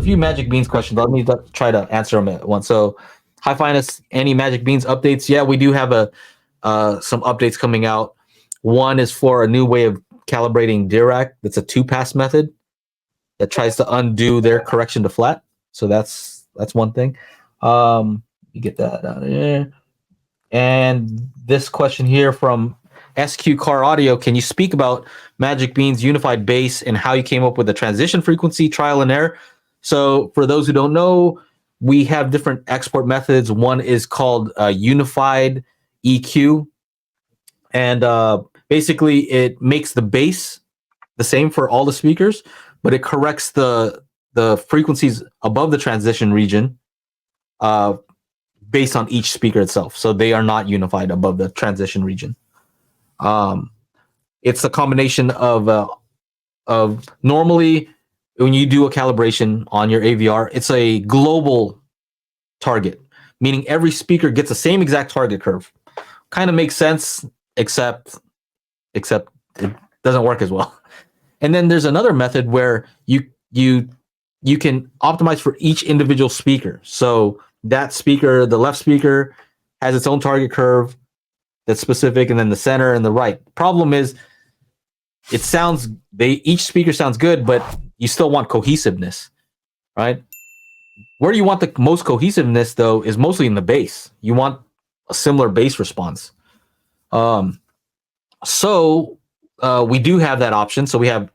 few Magic Beans questions. Let me try to answer them at once. So, Hi Finest, any Magic Beans updates? Yeah, we do have some updates coming out. One is for a new way of calibrating Dirac. That's a 2-pass method that tries to undo their correction to flat. So that's one thing. You get that out of there. And this question here from SQ Car Audio: can you speak about Magic Beans unified bass and how you came up with the transition frequency, trial and error? So for those who don't know, we have different export methods. One is called unified EQ, and basically it makes the bass the same for all the speakers, but it corrects the frequencies above the transition region based on each speaker itself. So they are not unified above the transition region. It's a combination of normally when you do a calibration on your AVR, it's a global target, meaning every speaker gets the same exact target curve. Kind of makes sense, except it doesn't work as well. And then there's another method where you can optimize for each individual speaker. So that speaker, the left speaker, has its own target curve that's specific, and then the center and the right. Problem is, each speaker sounds good, but you still want cohesiveness, right? Where you want the most cohesiveness, though, is mostly in the bass. You want a similar bass response. So we do have that option. So we have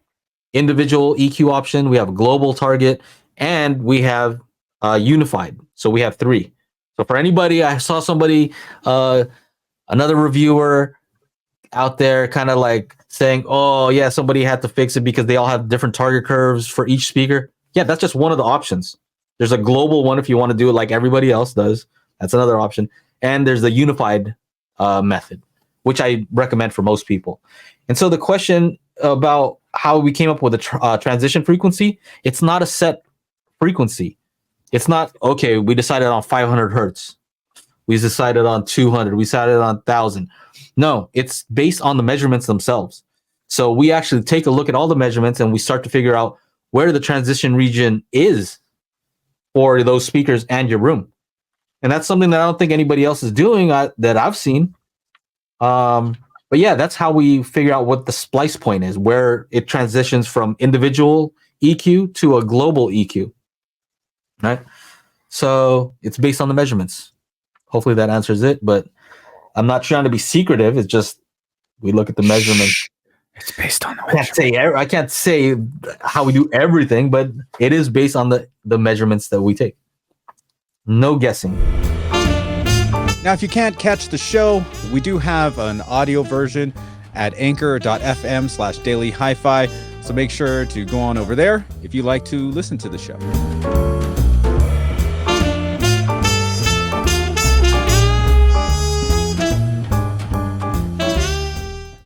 individual EQ option, we have global target, and we have unified. So we have 3. So for anybody, I saw somebody, another reviewer out there kind of like saying, oh yeah, somebody had to fix it because they all have different target curves for each speaker. Yeah, that's just one of the options. There's a global one if you want to do it like everybody else does. That's another option. And there's the unified method, which I recommend for most people. And so the question about how we came up with a transition frequency, it's not a set frequency. It's not, okay, we decided on 500 hertz. We decided on 200. We decided on 1,000. No, it's based on the measurements themselves. So we actually take a look at all the measurements and we start to figure out where the transition region is for those speakers and your room. And that's something that I don't think anybody else is doing that I've seen. But yeah, that's how we figure out what the splice point is, where it transitions from individual EQ to a global EQ, right? So it's based on the measurements. Hopefully that answers it, but I'm not trying to be secretive. It's just we look at the measurements. It's based on the measurements. I can't say how we do everything, but it is based on the measurements that we take. No guessing. Now, if you can't catch the show, we do have an audio version at anchor.fm/daily HiFi. So make sure to go on over there if you like to listen to the show.